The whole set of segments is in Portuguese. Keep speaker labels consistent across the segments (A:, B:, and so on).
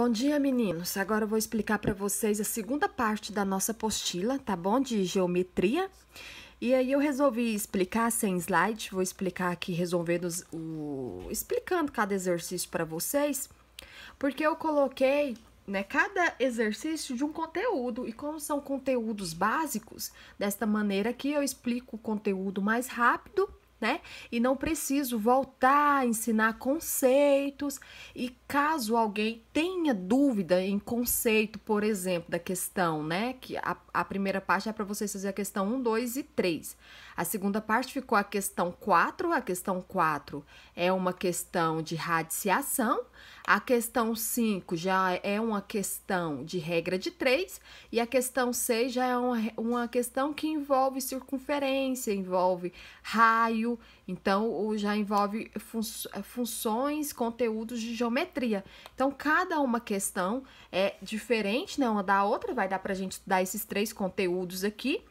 A: Bom dia, meninos. Agora eu vou explicar para vocês a segunda parte da nossa apostila, tá bom? De geometria. E aí eu resolvi explicar sem slide, vou explicar aqui explicando cada exercício para vocês, porque eu coloquei, né, cada exercício de um conteúdo, e como são conteúdos básicos, desta maneira aqui eu explico o conteúdo mais rápido, né? E não preciso voltar a ensinar conceitos. E caso alguém tenha dúvida em conceito, por exemplo, da questão, né? Que a primeira parte é para vocês fazer a questão 1, 2 e 3. A segunda parte ficou a questão 4. A questão 4 é uma questão de radiciação. A questão 5 já é uma questão de regra de 3. E a questão 6 já é uma questão que envolve circunferência, envolve raio. Então, já envolve funções, conteúdos de geometria. Então, cada uma questão é diferente, né, uma da outra. Vai dar pra gente estudar esses 3 conteúdos aqui.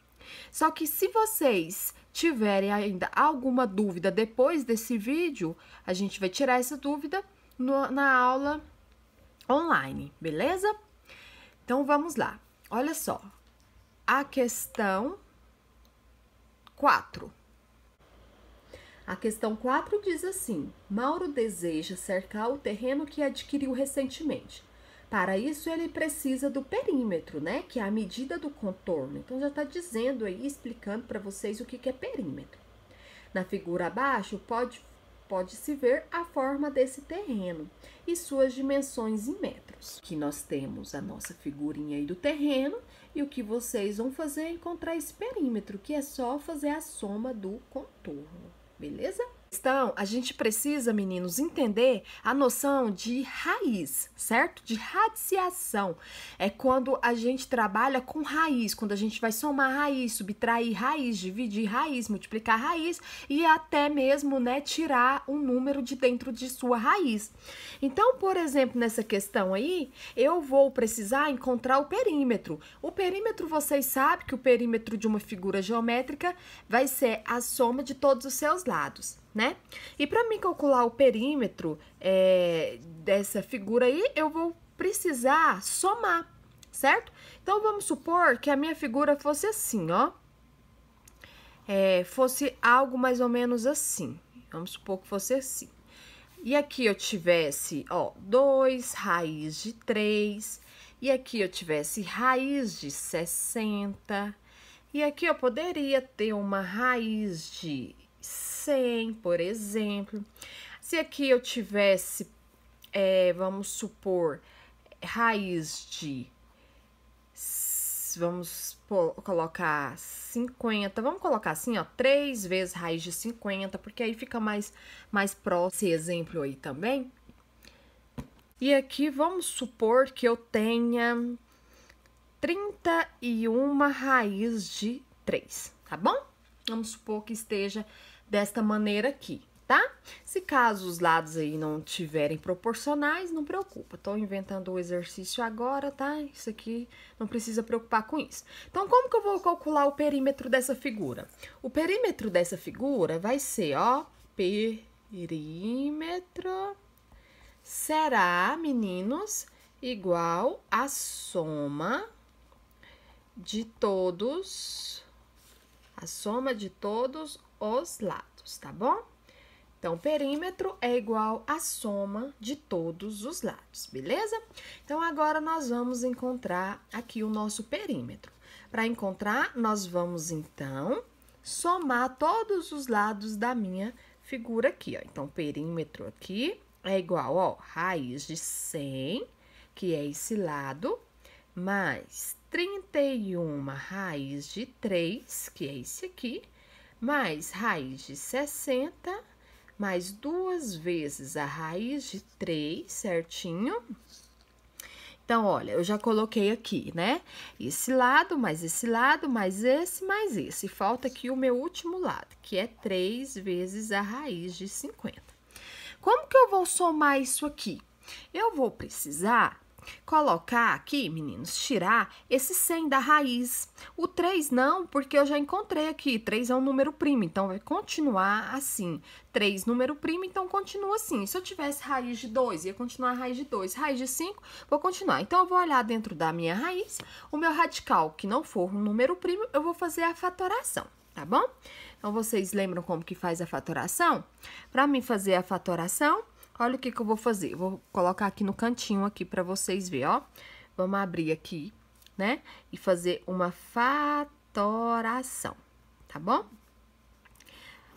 A: Só que se vocês tiverem ainda alguma dúvida depois desse vídeo, a gente vai tirar essa dúvida na aula online, beleza? Então, vamos lá. Olha só, a questão 4. A questão 4 diz assim: Mauro deseja cercar o terreno que adquiriu recentemente. Para isso, ele precisa do perímetro, né? Que é a medida do contorno. Então, já está dizendo aí, explicando para vocês o que é perímetro. Na figura abaixo, pode-se ver a forma desse terreno e suas dimensões em metros. Aqui nós temos a nossa figurinha aí do terreno e o que vocês vão fazer é encontrar esse perímetro, que é só fazer a soma do contorno, beleza? Então, a gente precisa, meninos, entender a noção de raiz, certo? De radiciação. É quando a gente trabalha com raiz, quando a gente vai somar raiz, subtrair raiz, dividir raiz, multiplicar raiz e até mesmo, né, tirar um número de dentro de sua raiz. Então, por exemplo, nessa questão aí, eu vou precisar encontrar o perímetro. O perímetro, vocês sabem que o perímetro de uma figura geométrica vai ser a soma de todos os seus lados, né? E para mim calcular o perímetro dessa figura aí, eu vou precisar somar, certo? Então, vamos supor que a minha figura fosse assim, ó. Fosse algo mais ou menos assim. Vamos supor que fosse assim. E aqui eu tivesse, ó, 2 raiz de 3. E aqui eu tivesse raiz de 60. E aqui eu poderia ter uma raiz de 100, por exemplo. Se aqui eu tivesse, vamos supor, raiz de, colocar 50, vamos colocar assim, ó, 3 vezes raiz de 50, porque aí fica mais próximo esse exemplo aí também. E aqui vamos supor que eu tenha 31 raiz de 3, tá bom? Vamos supor que esteja desta maneira aqui, tá? Se caso os lados aí não tiverem proporcionais, não preocupa. Tô inventando o exercício agora, tá? Isso aqui não precisa preocupar com isso. Então, como que eu vou calcular o perímetro dessa figura? O perímetro dessa figura vai ser, ó, perímetro será, meninos, igual a soma de todos os lados, tá bom? Então, perímetro é igual à soma de todos os lados, beleza? Então, agora nós vamos encontrar aqui o nosso perímetro. Para encontrar, nós vamos, então, somar todos os lados da minha figura aqui, ó. Então, perímetro aqui é igual, ó, raiz de 100, que é esse lado, mais 31 raiz de 3, que é esse aqui, mais raiz de 60, mais 2 vezes a raiz de 3, certinho? Então, olha, eu já coloquei aqui, né? Esse lado, mais esse lado, mais esse. Falta aqui o meu último lado, que é 3 vezes a raiz de 50. Como que eu vou somar isso aqui? Eu vou precisar colocar aqui, meninos, tirar esse 100 da raiz. O 3 não, porque eu já encontrei aqui. 3 é um número primo, então vai continuar assim. 3 número primo, então continua assim. Se eu tivesse raiz de 2, ia continuar raiz de 2. Raiz de 5, vou continuar. Então, eu vou olhar dentro da minha raiz. O meu radical, que não for um número primo, eu vou fazer a fatoração, tá bom? Então, vocês lembram como que faz a fatoração? Para mim fazer a fatoração, olha o que eu vou fazer. Eu vou colocar aqui no cantinho aqui para vocês verem, ó. Vamos abrir aqui, né? E fazer uma fatoração, tá bom?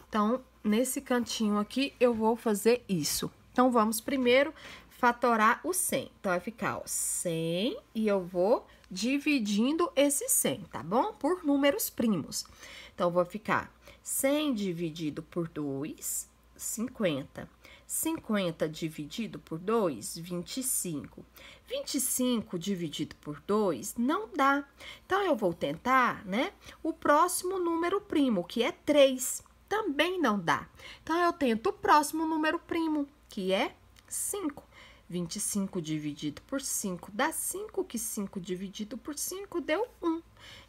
A: Então, nesse cantinho aqui, eu vou fazer isso. Então, vamos primeiro fatorar o 100. Então, vai ficar, ó, 100 e eu vou dividindo esse 100, tá bom? Por números primos. Então, vou ficar 100 dividido por 2, 50. 50 dividido por 2, 25. 25 dividido por 2 não dá. Então, eu vou tentar, né, o próximo número primo, que é 3. Também não dá. Então, eu tento o próximo número primo, que é 5. 25 dividido por 5 dá 5, que 5 dividido por 5 deu 1.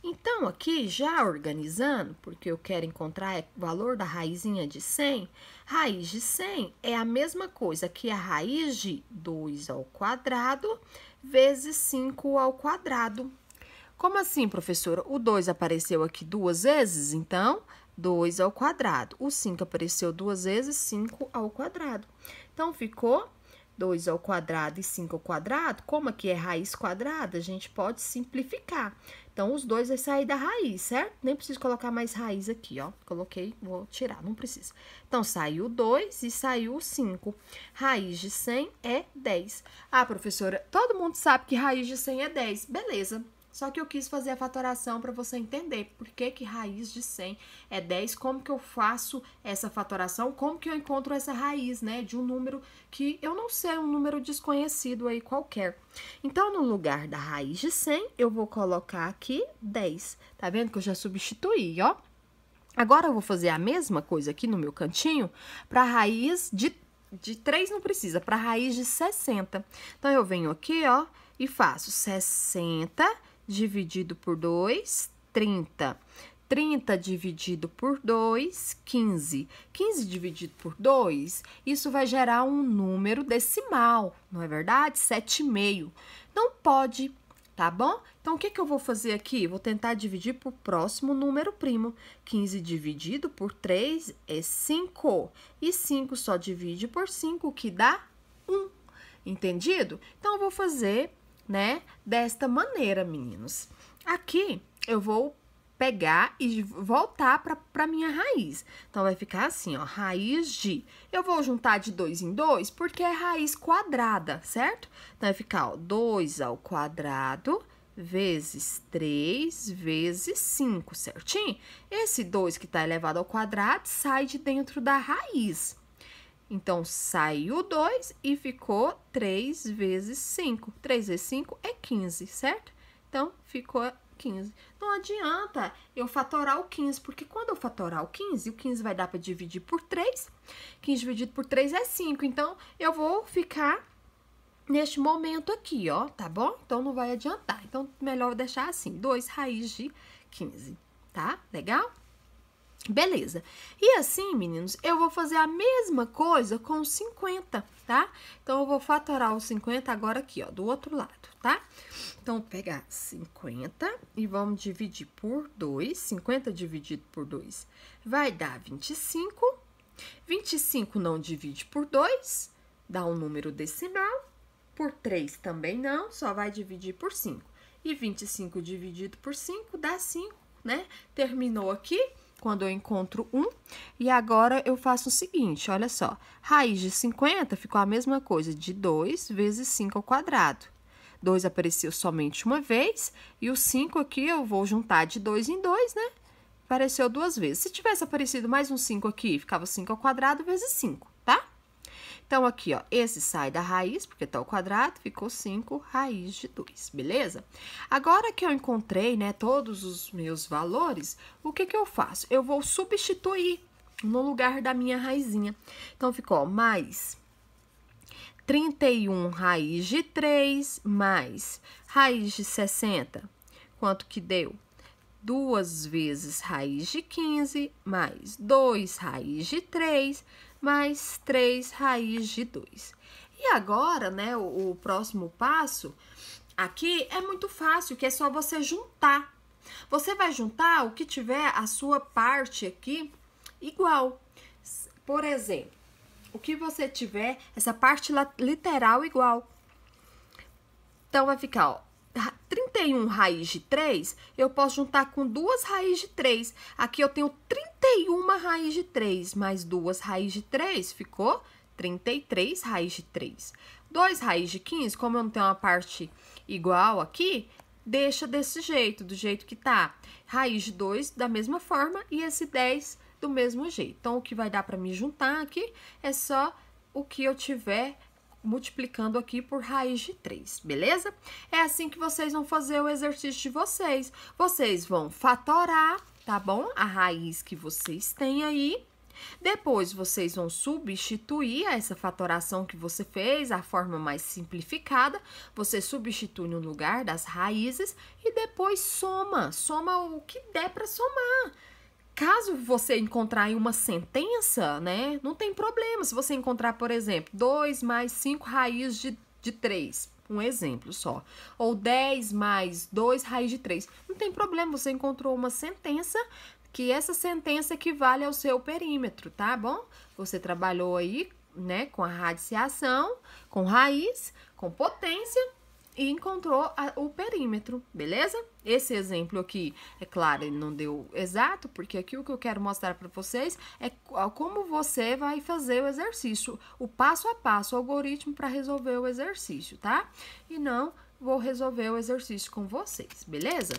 A: Então, aqui, já organizando, porque eu quero encontrar o valor da raizinha de 100, raiz de 100 é a mesma coisa que a raiz de 2 ao quadrado vezes 5 ao quadrado. Como assim, professora? O 2 apareceu aqui 2 vezes, então, 2 ao quadrado. O 5 apareceu 2 vezes, 5 ao quadrado. Então, ficou 2 ao quadrado e 5 ao quadrado. Como aqui é raiz quadrada, a gente pode simplificar. Então, os dois vai sair da raiz, certo? Nem preciso colocar mais raiz aqui, ó. Coloquei, vou tirar, não precisa. Então, saiu 2 e saiu 5. Raiz de 100 é 10. Ah, professora, todo mundo sabe que raiz de 100 é 10. Beleza. Só que eu quis fazer a fatoração para você entender por que raiz de 100 é 10, como que eu faço essa fatoração, como que eu encontro essa raiz, né, de um número que eu não sei, um número desconhecido aí qualquer. Então, no lugar da raiz de 100, eu vou colocar aqui 10. Tá vendo que eu já substituí, ó? Agora, eu vou fazer a mesma coisa aqui no meu cantinho para raiz de 3 não precisa, para raiz de 60. Então, eu venho aqui, ó, e faço 60 dividido por 2, 30. 30 dividido por 2, 15. 15 dividido por 2, isso vai gerar um número decimal, não é verdade? 7,5. Não pode, tá bom? Então, o que eu vou fazer aqui? Vou tentar dividir por próximo número primo. 15 dividido por 3 é 5. E 5 só divide por 5, que dá 1. Entendido? Então, eu vou fazer, né, desta maneira, meninos. Aqui, eu vou pegar e voltar para minha raiz. Então, vai ficar assim, ó, raiz de... Eu vou juntar de 2 em 2, porque é raiz quadrada, certo? Então, vai ficar, ó, 2 ao quadrado vezes 3 vezes 5, certinho? Esse 2 que tá elevado ao quadrado sai de dentro da raiz. Então, saiu 2 e ficou 3 vezes 5. 3 vezes 5 é 15, certo? Então, ficou 15. Não adianta eu fatorar o 15, porque quando eu fatorar o 15 vai dar para dividir por 3. 15 dividido por 3 é 5. Então, eu vou ficar neste momento aqui, ó, tá bom? Então, não vai adiantar. Então, melhor deixar assim, 2 raiz de 15, tá? Legal? Beleza. E assim, meninos, eu vou fazer a mesma coisa com os 50, tá? Então, eu vou fatorar os 50 agora aqui, ó, do outro lado, tá? Então, vou pegar 50 e vamos dividir por 2. 50 dividido por 2 vai dar 25. 25 não divide por 2, dá um número decimal. Por 3 também não, só vai dividir por 5. E 25 dividido por 5 dá 5, né? Terminou aqui. Quando eu encontro 1, e agora eu faço o seguinte, olha só, raiz de 50 ficou a mesma coisa, de 2 vezes 5 ao quadrado. 2 apareceu somente uma vez, e o 5 aqui eu vou juntar de 2 em 2, né? Apareceu 2 vezes. Se tivesse aparecido mais um 5 aqui, ficava 5 ao quadrado vezes 5, tá? Então, aqui, ó, esse sai da raiz, porque tá ao quadrado, ficou 5 raiz de 2, beleza? Agora que eu encontrei, né, todos os meus valores, o que eu faço? Eu vou substituir no lugar da minha raizinha. Então, ficou, ó, mais 31 raiz de 3 mais raiz de 60. Quanto que deu? 2 vezes raiz de 15 mais 2 raiz de 3 mais 3 raiz de 2. E agora, né, o próximo passo aqui é muito fácil, que é só você juntar. Você vai juntar o que tiver a sua parte aqui igual. Por exemplo, o que você tiver, essa parte literal igual. Então, vai ficar, ó, 31 raiz de 3, eu posso juntar com 2 raízes de 3. Aqui eu tenho 31 raiz de 3, mais 2 raízes de 3, ficou 33 raiz de 3. 2 raiz de 15, como eu não tenho uma parte igual aqui, deixa desse jeito, do jeito que tá. Raiz de 2 da mesma forma e esse 10 do mesmo jeito. Então, o que vai dar para me juntar aqui é só o que eu tiver multiplicando aqui por raiz de 3, beleza? É assim que vocês vão fazer o exercício de vocês. Vocês vão fatorar, tá bom? A raiz que vocês têm aí. Depois, vocês vão substituir essa fatoração que você fez, a forma mais simplificada. Você substitui no lugar das raízes e depois soma o que der para somar. Caso você encontrar aí uma sentença, né, não tem problema. Se você encontrar, por exemplo, 2 mais 5 raiz de 3, um exemplo só. Ou 10 mais 2 raiz de 3. Não tem problema, você encontrou uma sentença, que essa sentença equivale ao seu perímetro, tá bom? Você trabalhou aí, né, com a radiciação, com raiz, com potência, e encontrou o perímetro, beleza? Esse exemplo aqui, é claro, ele não deu exato, porque aqui o que eu quero mostrar para vocês é como você vai fazer o exercício, o passo a passo, o algoritmo para resolver o exercício, tá? E não vou resolver o exercício com vocês, beleza?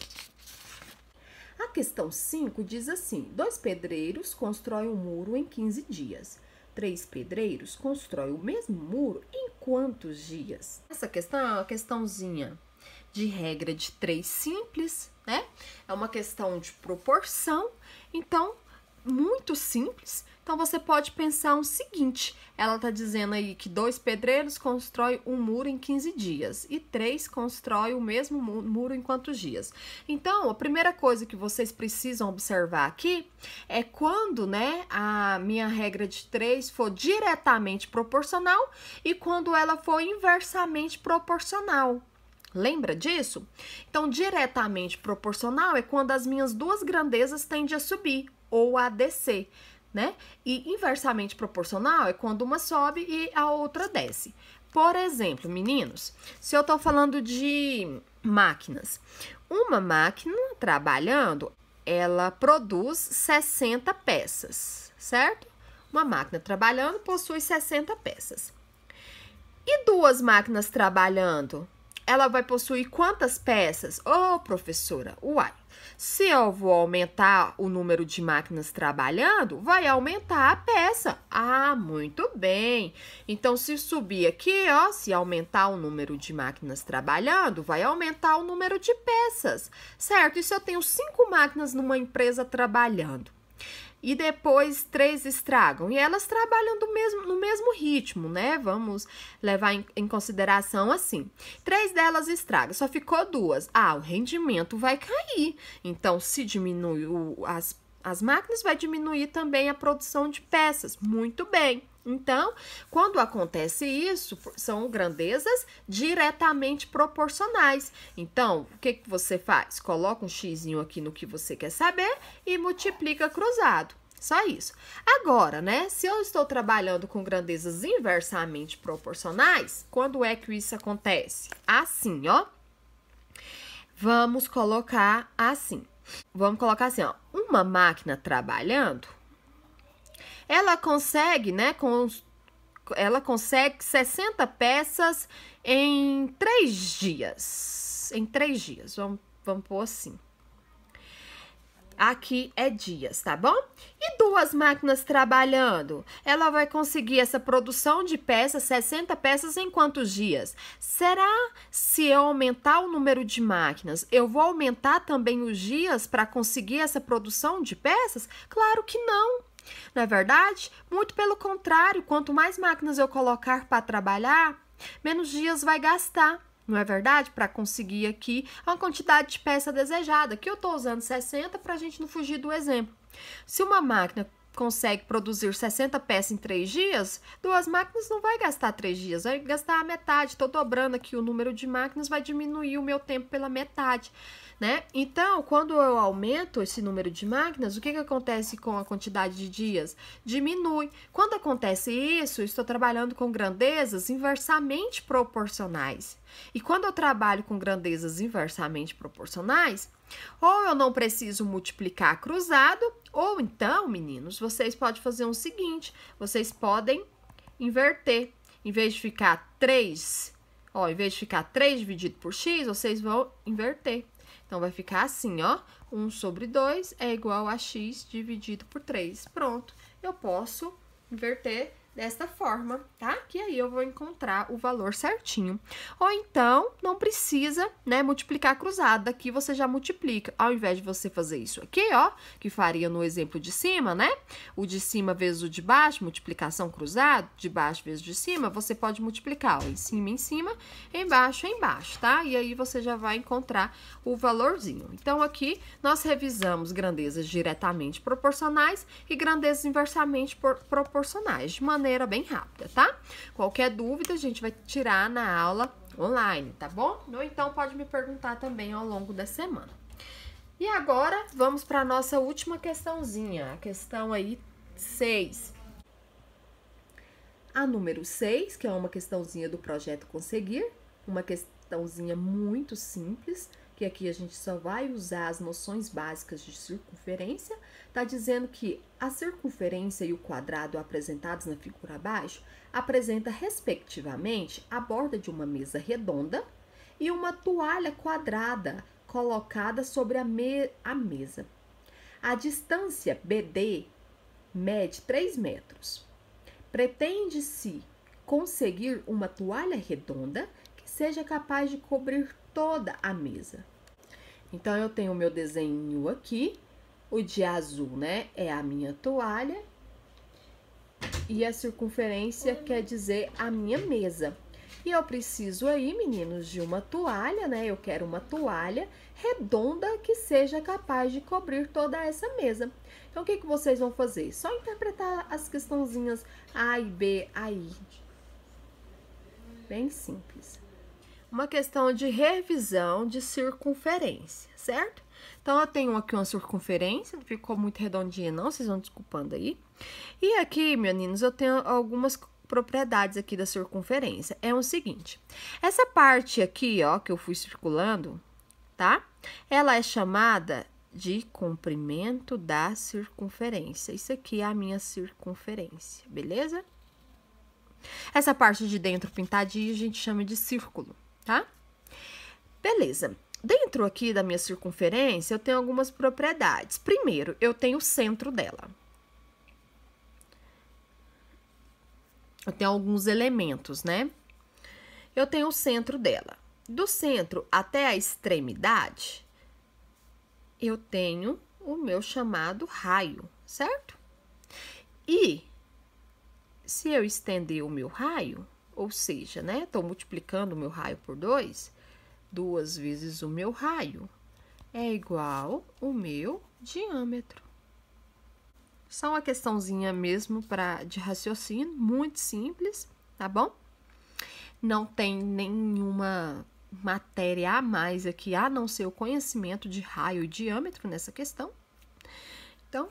A: A questão 5 diz assim: 2 pedreiros constroem um muro em 15 dias. 3 pedreiros constroem o mesmo muro em quantos dias? Essa questão é uma questãozinha de regra de 3 simples, né? É uma questão de proporção, então, muito simples. Então, você pode pensar o seguinte: ela tá dizendo aí que 2 pedreiros constroem um muro em 15 dias e 3 constroem o mesmo muro em quantos dias? Então, a primeira coisa que vocês precisam observar aqui é quando, né, a minha regra de 3 for diretamente proporcional e quando ela for inversamente proporcional. Lembra disso? Então, diretamente proporcional é quando as minhas duas grandezas tendem a subir ou a descer, né? E inversamente proporcional é quando uma sobe e a outra desce. Por exemplo, meninos, se eu tô falando de máquinas, uma máquina trabalhando, ela produz 60 peças, certo? Uma máquina trabalhando possui 60 peças. E 2 máquinas trabalhando, ela vai possuir quantas peças? Ô, professora, uai. Se eu vou aumentar o número de máquinas trabalhando, vai aumentar a peça. Ah, muito bem. Então, se subir aqui, ó, se aumentar o número de máquinas trabalhando, vai aumentar o número de peças, certo? E se eu tenho 5 máquinas numa empresa trabalhando? E depois 3 estragam. E elas trabalham no mesmo ritmo, né? Vamos levar em consideração assim. 3 delas estragam, só ficou 2. Ah, o rendimento vai cair. Então, se diminui as máquinas, vai diminuir também a produção de peças. Muito bem. Então, quando acontece isso, são grandezas diretamente proporcionais. Então, o que você faz? Coloca um xizinho aqui no que você quer saber e multiplica cruzado. Só isso. Agora, né, se eu estou trabalhando com grandezas inversamente proporcionais, quando é que isso acontece? Assim, ó. Vamos colocar assim. Vamos colocar assim, ó. Uma máquina trabalhando, ela consegue, né, ela consegue 60 peças em 3 dias. Em 3 dias, vamos pôr assim. Aqui é dias, tá bom? E 2 máquinas trabalhando, ela vai conseguir essa produção de peças, 60 peças em quantos dias? Será se eu aumentar o número de máquinas, eu vou aumentar também os dias para conseguir essa produção de peças? Claro que não. Não é verdade? Muito pelo contrário, quanto mais máquinas eu colocar para trabalhar, menos dias vai gastar. Não é verdade? Para conseguir aqui uma quantidade de peça desejada. Aqui eu estou usando 60 para a gente não fugir do exemplo. Se uma máquina consegue produzir 60 peças em 3 dias, 2 máquinas não vai gastar 3 dias, vai gastar a metade. Estou dobrando aqui o número de máquinas, vai diminuir o meu tempo pela metade, né? Então, quando eu aumento esse número de máquinas, o que acontece com a quantidade de dias? Diminui. Quando acontece isso, eu estou trabalhando com grandezas inversamente proporcionais. E quando eu trabalho com grandezas inversamente proporcionais, ou eu não preciso multiplicar cruzado, ou então, meninos, vocês podem fazer o seguinte, vocês podem inverter. Em vez de ficar 3, em vez de ficar 3 dividido por x, vocês vão inverter. Então, vai ficar assim, ó, 1 sobre 2 é igual a x dividido por 3. Pronto, eu posso inverter desta forma, tá? Que aí eu vou encontrar o valor certinho. Ou então, não precisa, né, multiplicar cruzado. Daqui você já multiplica. Ao invés de você fazer isso aqui, ó, que faria no exemplo de cima, né? O de cima vezes o de baixo, multiplicação cruzado, de baixo vezes de cima, você pode multiplicar, ó, em cima, embaixo, tá? E aí você já vai encontrar o valorzinho. Então, aqui, nós revisamos grandezas diretamente proporcionais e grandezas inversamente proporcionais, de maneira bem rápida, tá? Qualquer dúvida a gente vai tirar na aula online, tá bom? Ou então pode me perguntar também ao longo da semana. E agora vamos para a nossa última questãozinha, a questão aí 6. A número 6, que é uma questãozinha do projeto Conseguir, uma questãozinha muito simples, que aqui a gente só vai usar as noções básicas de circunferência, tá dizendo que a circunferência e o quadrado apresentados na figura abaixo apresenta, respectivamente, a borda de uma mesa redonda e uma toalha quadrada colocada sobre a mesa. A distância BD mede 3 metros. Pretende-se conseguir uma toalha redonda que seja capaz de cobrir toda a mesa. Então, eu tenho o meu desenho aqui, o de azul, né, é a minha toalha, e a circunferência quer dizer a minha mesa. E eu preciso aí, meninos, de uma toalha, né, eu quero uma toalha redonda que seja capaz de cobrir toda essa mesa. Então, o que vocês vão fazer? Só interpretar as questãozinhas A e B aí. Bem simples. Uma questão de revisão de circunferência, certo? Então, eu tenho aqui uma circunferência, não ficou muito redondinha não, vocês vão desculpando aí. E aqui, meninos, eu tenho algumas propriedades aqui da circunferência. É o seguinte, essa parte aqui, ó, que eu fui circulando, tá? Ela é chamada de comprimento da circunferência. Isso aqui é a minha circunferência, beleza? Essa parte de dentro pintadinha a gente chama de círculo, tá? Beleza. Dentro aqui da minha circunferência, eu tenho algumas propriedades. Primeiro, eu tenho o centro dela. Eu tenho alguns elementos, né? Eu tenho o centro dela. Do centro até a extremidade, eu tenho o meu chamado raio, certo? E se eu estender o meu raio, ou seja, né, tô multiplicando o meu raio por 2, 2 vezes o meu raio é igual o meu diâmetro. Só uma questãozinha mesmo de raciocínio, muito simples, tá bom? Não tem nenhuma matéria a mais aqui, a não ser o conhecimento de raio e diâmetro nessa questão. Então,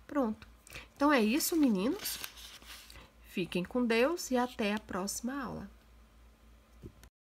A: pronto. Então, é isso, meninos. Fiquem com Deus e até a próxima aula.